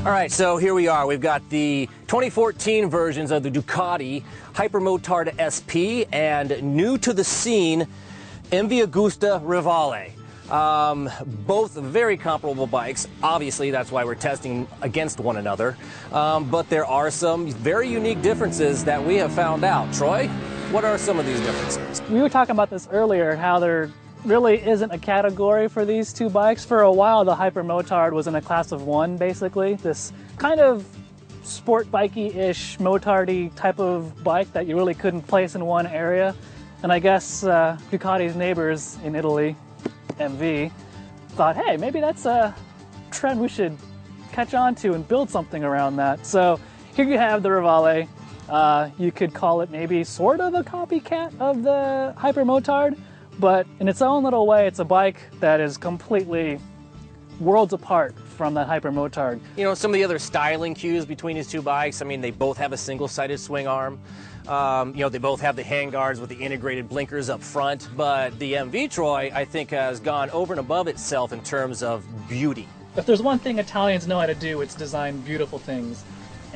All right, so here we are. We've got the 2014 versions of the Ducati Hypermotard SP and new to the scene, MV Agusta Rivale. Both very comparable bikes. Obviously, that's why we're testing against one another. But there are some very unique differences that we have found out. Troy, what are some of these differences? We were talking about this earlier, how there really isn't a category for these two bikes. For a while, the Hypermotard was in a class of one, basically. This kind of sport bikey-ish, motardy type of bike that you really couldn't place in one area. And I guess Ducati's neighbors in Italy, MV, thought, hey, maybe that's a trend we should catch on to and build something around that. So here you have the Rivale. You could call it maybe sort of a copycat of the Hypermotard, but in its own little way, it's a bike that is completely worlds apart from that Hypermotard. You know, some of the other styling cues between these two bikes, I mean, they both have a single-sided swing arm. You know, they both have the handguards with the integrated blinkers up front, but the MV, Troy, I think has gone over and above itself in terms of beauty. If there's one thing Italians know how to do, it's design beautiful things.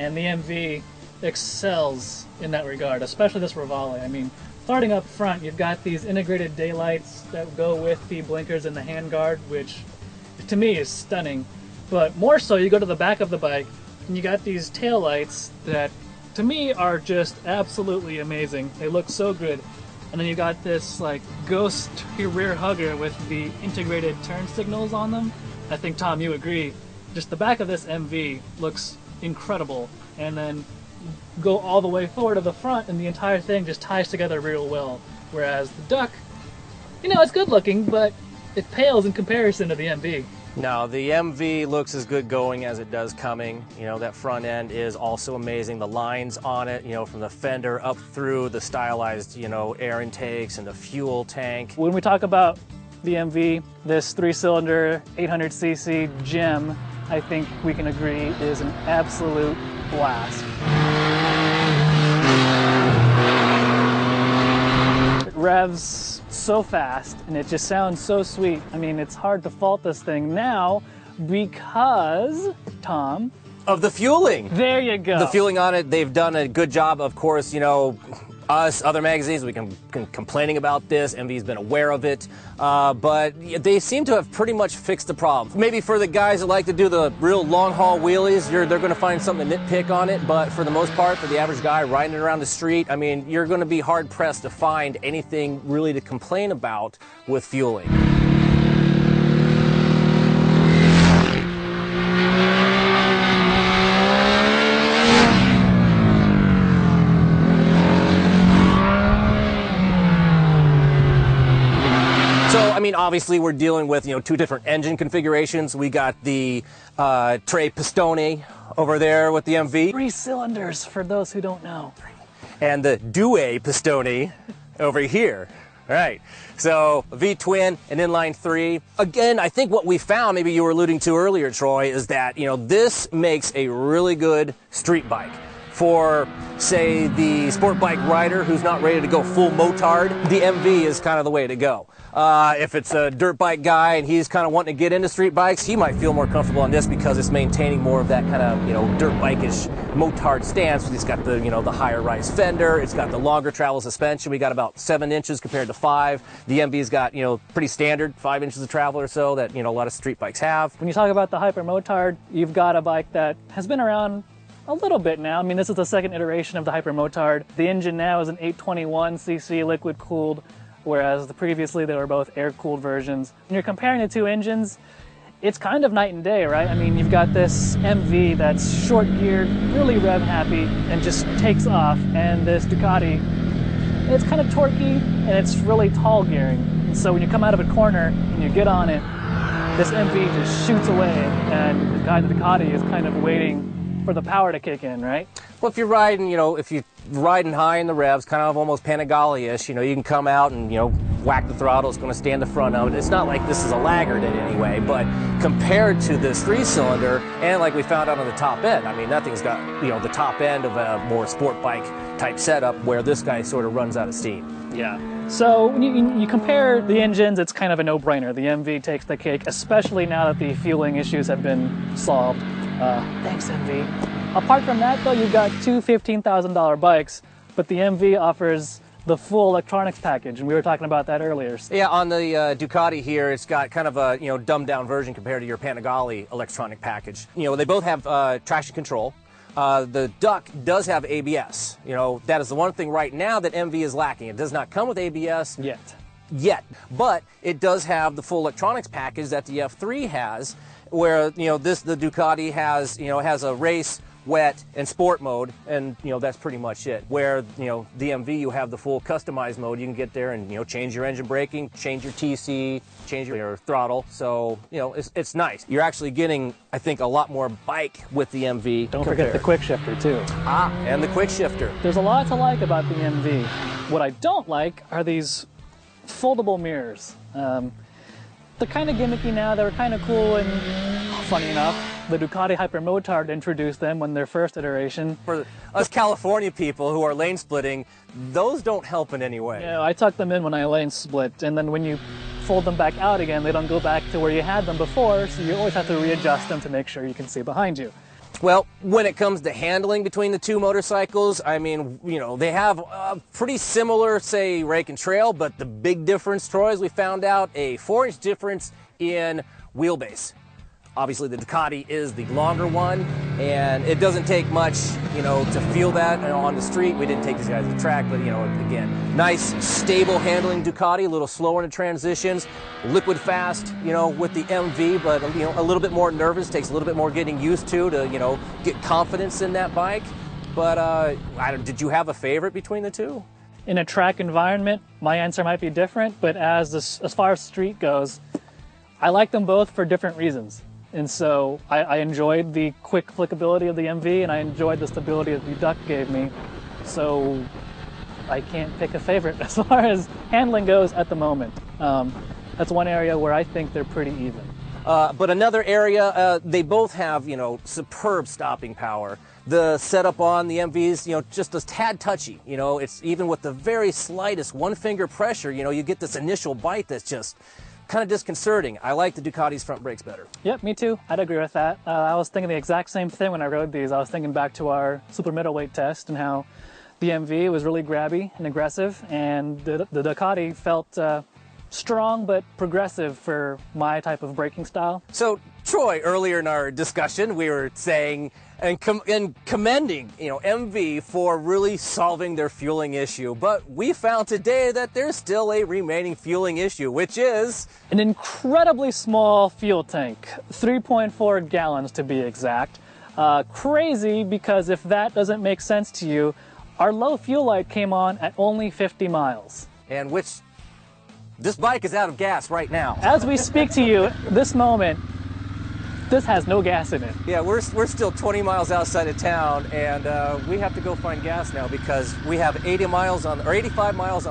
And the MV excels in that regard, especially this Rivale. I mean, starting up front, you've got these integrated daylights that go with the blinkers and the handguard, which to me is stunning. But more so, you go to the back of the bike, and you got these taillights that to me are just absolutely amazing. They look so good. And then you got this like ghost rear hugger with the integrated turn signals on them. I think, Tom, you agree. Just the back of this MV looks incredible. And then go all the way forward to the front and the entire thing just ties together real well. Whereas the Duck, you know, it's good looking, but it pales in comparison to the MV. No, the MV looks as good going as it does coming. You know, that front end is also amazing. The lines on it, you know, from the fender up through the stylized, you know, air intakes and the fuel tank. When we talk about the MV, this 3-cylinder, 800cc gem, I think we can agree is an absolute blast. It revs so fast and it just sounds so sweet. I mean, it's hard to fault this thing now because, Tom, of the fueling. There you go. The fueling on it, they've done a good job. Of course, you know, us, other magazines, we can complaining about this. MV's been aware of it, but they seem to have pretty much fixed the problem. Maybe for the guys that like to do the real long haul wheelies, they're going to find something to nitpick on it. But for the most part, for the average guy riding it around the street, I mean, you're going to be hard pressed to find anything really to complain about with fueling. So, I mean, obviously we're dealing with, you know, two different engine configurations. We got the Tre Pistone over there with the MV. 3 cylinders, for those who don't know. And the Due Pistone over here. All right, so V-twin and inline 3. Again, I think what we found, maybe you were alluding to earlier, Troy, is that, you know, this makes a really good street bike. For, say, the sport bike rider who's not ready to go full motard, the MV is kind of the way to go. If it's a dirt bike guy and he's kind of wanting to get into street bikes, he might feel more comfortable on this because it's maintaining more of that kind of, you know, dirt bike-ish motard stance. It's got the, you know, the higher rise fender. It's got the longer travel suspension. We got about 7 inches compared to 5. The MV's got, you know, pretty standard 5 inches of travel or so that, you know, a lot of street bikes have. When you talk about the Hypermotard, you've got a bike that has been around a little bit now. I mean, this is the second iteration of the Hypermotard. The engine now is an 821cc liquid cooled, whereas previously they were both air-cooled versions. When you're comparing the two engines, it's kind of night and day, right? I mean, you've got this MV that's short-geared, really rev-happy, and just takes off, and this Ducati, it's kind of torquey, and it's really tall gearing. And so when you come out of a corner and you get on it, this MV just shoots away, and the guy in the Ducati is kind of waiting for the power to kick in, right? Well, if you're riding, you know, if you're riding high in the revs, kind of almost Panigale-ish, you know, you can come out and, you know, whack the throttle, it's going to stay in the front of it. It's not like this is a laggard in any way, but compared to this 3-cylinder, and like we found out on the top end, I mean, that thing's got, you know, the top end of a more sport bike type setup where this guy sort of runs out of steam. Yeah. So when you compare the engines, it's kind of a no-brainer. The MV takes the cake, especially now that the fueling issues have been solved. Thanks, MV. Apart from that, though, you've got two $15,000 bikes, but the MV offers the full electronics package, and we were talking about that earlier. Yeah, on the Ducati here, it's got kind of a dumbed down version compared to your Panigale electronic package. They both have traction control. The Duck does have ABS. That is the one thing right now that MV is lacking. It does not come with ABS yet, but it does have the full electronics package that the F3 has, where the Ducati has a race, wet, and sport mode, and that's pretty much it. Where the MV, you have the full customized mode. You can get there and change your engine braking, change your TC, change your throttle. So it's nice. You're actually getting, I think, a lot more bike with the MV. Don't forget the quick shifter too. And the quick shifter. There's a lot to like about the MV. What I don't like are these foldable mirrors. They're kind of gimmicky now. They were kind of cool, and funny enough, the Ducati Hypermotard introduced them in their first iteration. For us California people who are lane splitting, those don't help in any way. Yeah, I tuck them in when I lane split, and then when you fold them back out again, they don't go back to where you had them before, so you always have to readjust them to make sure you can see behind you. Well, when it comes to handling between the two motorcycles, I mean, they have a pretty similar, say, rake and trail, but the big difference, Troy, is we found out a 4-inch difference in wheelbase. Obviously, the Ducati is the longer one, and it doesn't take much, to feel that on the street. We didn't take these guys to the track, but, again, nice, stable handling Ducati, a little slower in the transitions, liquid fast, with the MV, but, a little bit more nervous, takes a little bit more getting used to, get confidence in that bike. But did you have a favorite between the two? In a track environment, my answer might be different, but as far as street goes, I like them both for different reasons. And so I enjoyed the quick flickability of the MV, and I enjoyed the stability that the Duck gave me. So I can't pick a favorite as far as handling goes at the moment. That's one area where I think they're pretty even. But another area, they both have, superb stopping power. The setup on the MVs, just a tad touchy. It's even with the very slightest one-finger pressure, you get this initial bite that's just kind of disconcerting. I like the Ducati's front brakes better. Yep, me too. I'd agree with that. I was thinking the exact same thing when I rode these. I was thinking back to our super middleweight test and how the MV was really grabby and aggressive, and the Ducati felt strong but progressive for my type of braking style. So, Troy, earlier in our discussion, we were saying and commending, MV for really solving their fueling issue. But we found today that there's still a remaining fueling issue, which is an incredibly small fuel tank, 3.4 gallons to be exact. Crazy, because if that doesn't make sense to you, our low fuel light came on at only 50 miles. And this bike is out of gas right now. As we speak to you, this moment, this has no gas in it. Yeah, we're still 20 miles outside of town, and we have to go find gas now because we have 85 miles on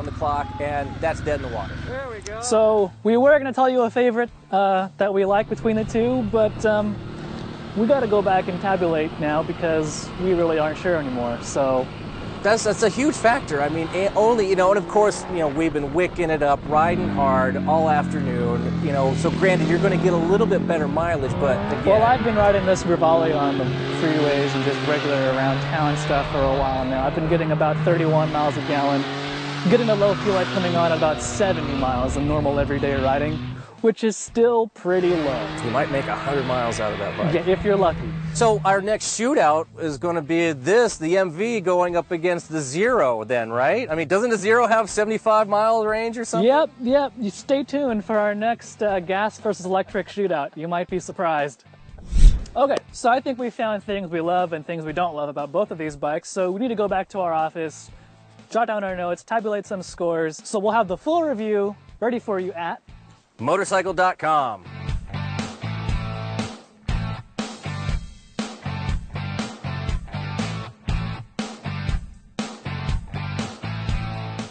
the clock, and that's dead in the water. There we go. So we were going to tell you a favorite that we like between the two, but we got to go back and tabulate now because we really aren't sure anymore. So that's a huge factor. I mean, only, and of course, we've been wicking it up, riding hard all afternoon, so granted, you're going to get a little bit better mileage, but again. Well, I've been riding this Rivale on the freeways and just regular around town stuff for a while now. I've been getting about 31 miles a gallon, getting a low fuel light coming on at about 70 miles of normal everyday riding, which is still pretty low. You might make 100 miles out of that bike. Yeah, if you're lucky. So our next shootout is going to be the MV going up against the Zero then, right? I mean, doesn't the Zero have 75-mile range or something? Yep. You stay tuned for our next gas versus electric shootout. You might be surprised. Okay, so I think we found things we love and things we don't love about both of these bikes, so we need to go back to our office, jot down our notes, tabulate some scores, so we'll have the full review ready for you at motorcycle.com.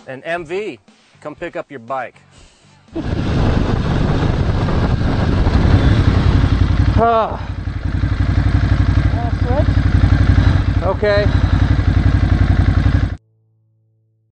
And MV, come pick up your bike. Okay.